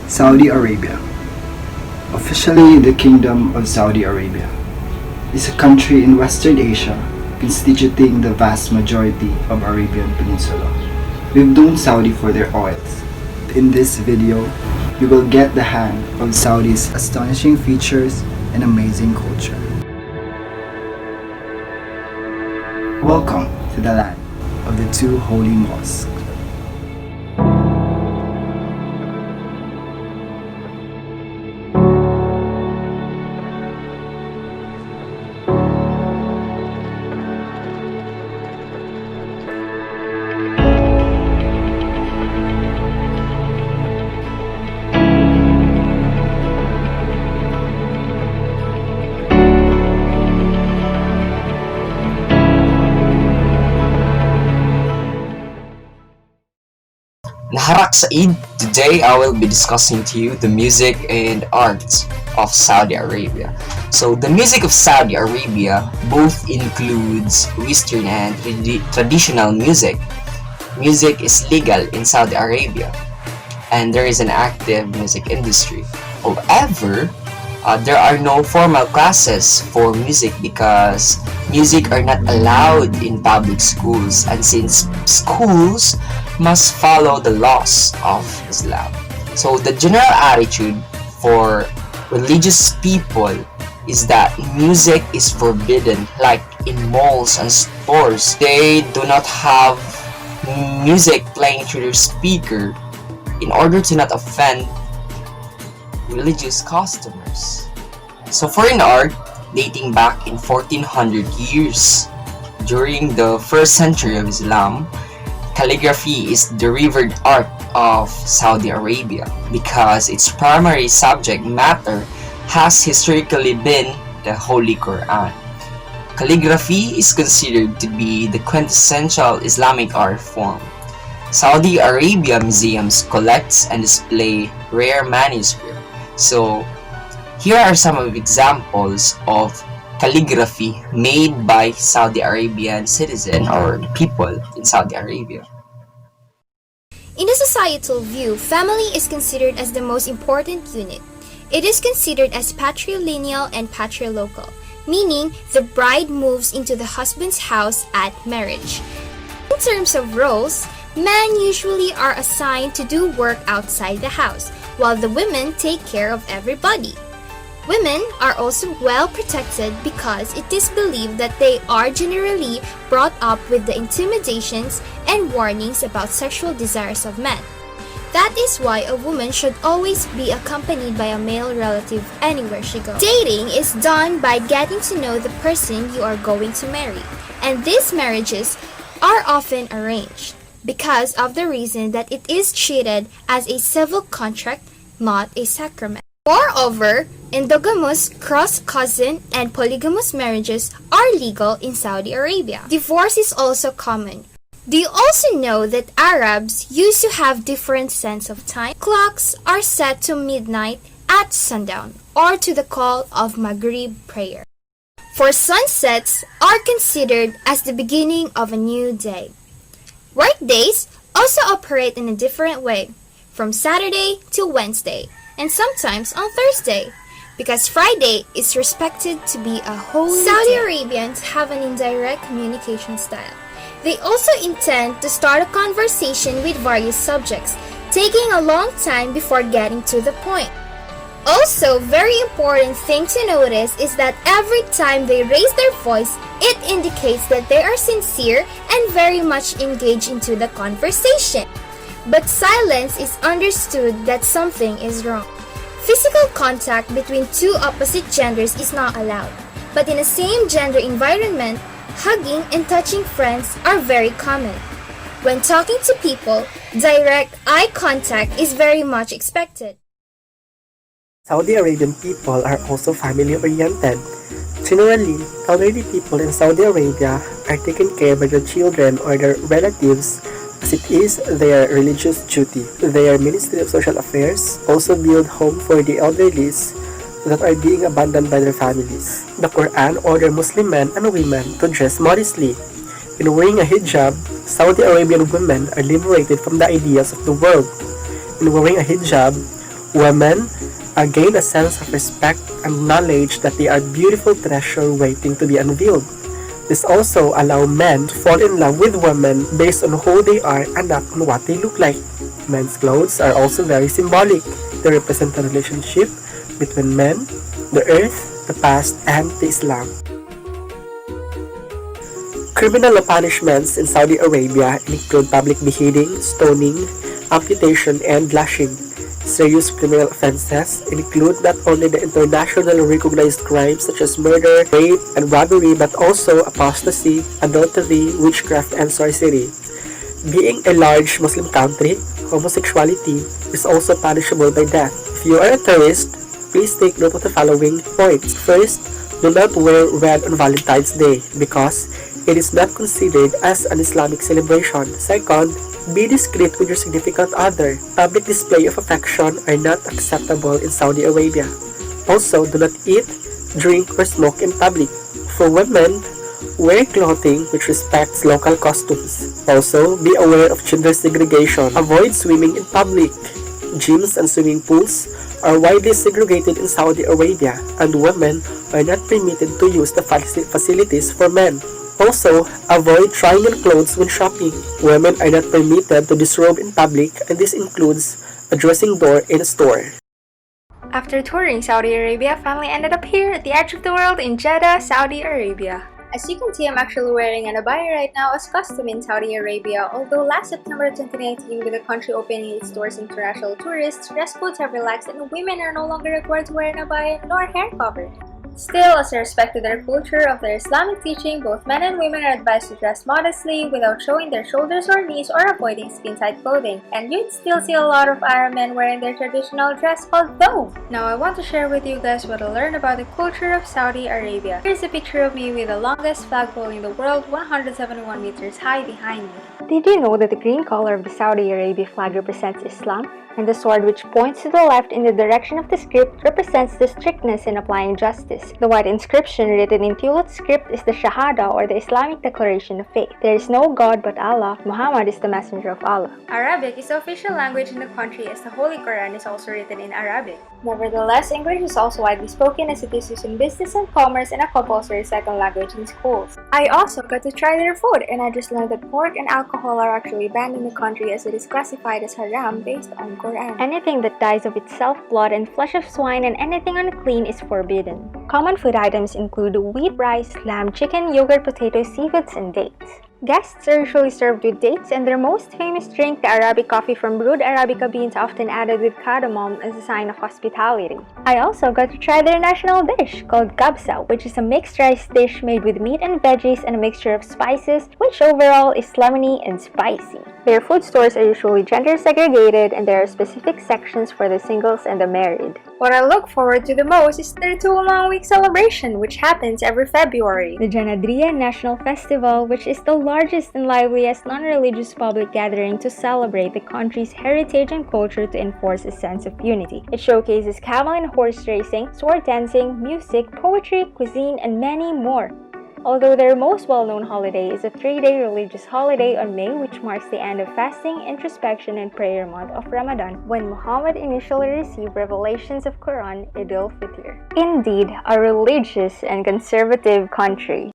Saudi Arabia, officially the Kingdom of Saudi Arabia, is a country in Western Asia constituting the vast majority of Arabian Peninsula. We've known Saudi for their oils. In this video, you will get the hang of Saudi's astonishing features and amazing culture. Welcome to the land of the two holy mosques. Naharak Said. Today I will be discussing to you the music and arts of Saudi Arabia. So the music of Saudi Arabia both includes Western and traditional music. Music is legal in Saudi Arabia and there is an active music industry. However, there are no formal classes for music because music are not allowed in public schools, and since schools must follow the laws of Islam. So the general attitude for religious people is that music is forbidden, like in malls and stores. They do not have music playing through their speaker in order to not offend religious customers. So foreign art dating back in 1400 years, during the first century of Islam, calligraphy is the revered art of Saudi Arabia because its primary subject matter has historically been the Holy Quran. Calligraphy is considered to be the quintessential Islamic art form. Saudi Arabia museums collects and display rare manuscripts. So here are some of examples of calligraphy made by Saudi Arabian citizens or people in Saudi Arabia. In a societal view, family is considered as the most important unit. It is considered as patrilineal and patrilocal, meaning the bride moves into the husband's house at marriage. In terms of roles, men usually are assigned to do work outside the house, while the women take care of everybody. Women are also well protected because it is believed that they are generally brought up with the intimidations and warnings about sexual desires of men. That is why a woman should always be accompanied by a male relative anywhere she goes. Dating is done by getting to know the person you are going to marry, and these marriages are often arranged because of the reason that it is treated as a civil contract, not a sacrament. Moreover, endogamous, cross-cousin, and polygamous marriages are legal in Saudi Arabia. Divorce is also common. Do you also know that Arabs used to have different sense of time? Clocks are set to midnight at sundown or to the call of Maghrib prayer. For sunsets are considered as the beginning of a new day. Work days also operate in a different way, from Saturday to Wednesday, and sometimes on Thursday, because Friday is respected to be a holy Saudi day. Arabians have an indirect communication style. They also intend to start a conversation with various subjects, taking a long time before getting to the point. Also, very important thing to notice is that every time they raise their voice, it indicates that they are sincere and very much engaged into the conversation. But silence is understood that something is wrong. Physical contact between two opposite genders is not allowed, but in a same gender environment, hugging and touching friends are very common. When talking to people, direct eye contact is very much expected. Saudi Arabian people are also family-oriented. Generally, elderly people in Saudi Arabia are taken care of by their children or their relatives as it is their religious duty. Their Ministry of Social Affairs also build home for the elderly that are being abandoned by their families. The Quran orders Muslim men and women to dress modestly. In wearing a hijab, Saudi Arabian women are liberated from the ideas of the world. In wearing a hijab, Women gain a sense of respect and knowledge that they are beautiful treasure waiting to be unveiled. This also allows men to fall in love with women based on who they are and not on what they look like. Men's clothes are also very symbolic. They represent a relationship between men, the earth, the past, and the Islam. Criminal punishments in Saudi Arabia include public beheading, stoning, amputation, and lashing. Serious criminal offenses include not only the internationally recognized crimes such as murder, rape, and robbery, but also apostasy, adultery, witchcraft, and sorcery. Being a large Muslim country, homosexuality is also punishable by death. If you are a terrorist, please take note of the following points. First, do not wear red on Valentine's Day because it is not considered as an Islamic celebration. Second, be discreet with your significant other. Public display of affection are not acceptable in Saudi Arabia. Also, do not eat, drink, or smoke in public. For women, wear clothing which respects local costumes. Also, be aware of gender segregation. Avoid swimming in public. Gyms and swimming pools are widely segregated in Saudi Arabia, and women are not permitted to use the facilities for men. Also, avoid trying on clothes when shopping. Women are not permitted to disrobe in public, and this includes a dressing door in a store. After touring Saudi Arabia, family ended up here at the edge of the world in Jeddah, Saudi Arabia. As you can see, I'm actually wearing an abaya right now as custom in Saudi Arabia. Although last September 2019, with the country opening its doors to international tourists, dress codes have relaxed and women are no longer required to wear an abaya nor hair cover. Still, as a respect to their culture of their Islamic teaching, both men and women are advised to dress modestly without showing their shoulders or knees or avoiding skin-tight clothing. And you'd still see a lot of Arab men wearing their traditional dress called thobe. Now I want to share with you guys what I learned about the culture of Saudi Arabia. Here's a picture of me with the longest flagpole in the world, 171 meters high behind me. Did you know that the green color of the Saudi Arabia flag represents Islam? And the sword which points to the left in the direction of the script represents the strictness in applying justice. The white inscription written in Tulip script is the Shahada, or the Islamic declaration of faith. There is no God but Allah. Muhammad is the messenger of Allah. Arabic is the official language in the country, as the Holy Quran is also written in Arabic. Nevertheless, English is also widely spoken as it is used in business and commerce and a compulsory second language in schools. I also got to try their food, and I just learned that pork and alcohol are actually banned in the country as it is classified as haram based on Quran. Anything that dies of itself, blood and flesh of swine, and anything unclean is forbidden. Common food items include wheat, rice, lamb, chicken, yogurt, potatoes, seafoods, and dates. Guests are usually served with dates, and their most famous drink, the Arabic coffee from brewed Arabica beans often added with cardamom as a sign of hospitality. I also got to try their national dish called kabsa, which is a mixed rice dish made with meat and veggies and a mixture of spices, which overall is lemony and spicy. Their food stores are usually gender segregated, and there are specific sections for the singles and the married. What I look forward to the most is their 2-long-week celebration, which happens every February. The Janadriya National Festival, which is the largest and liveliest non-religious public gathering to celebrate the country's heritage and culture to enforce a sense of unity. It showcases camel and horse racing, sword dancing, music, poetry, cuisine, and many more. Although their most well-known holiday is a 3-day religious holiday on May, which marks the end of fasting, introspection, and prayer month of Ramadan, when Muhammad initially received revelations of Quran, Eid al-Fitr. Indeed, a religious and conservative country.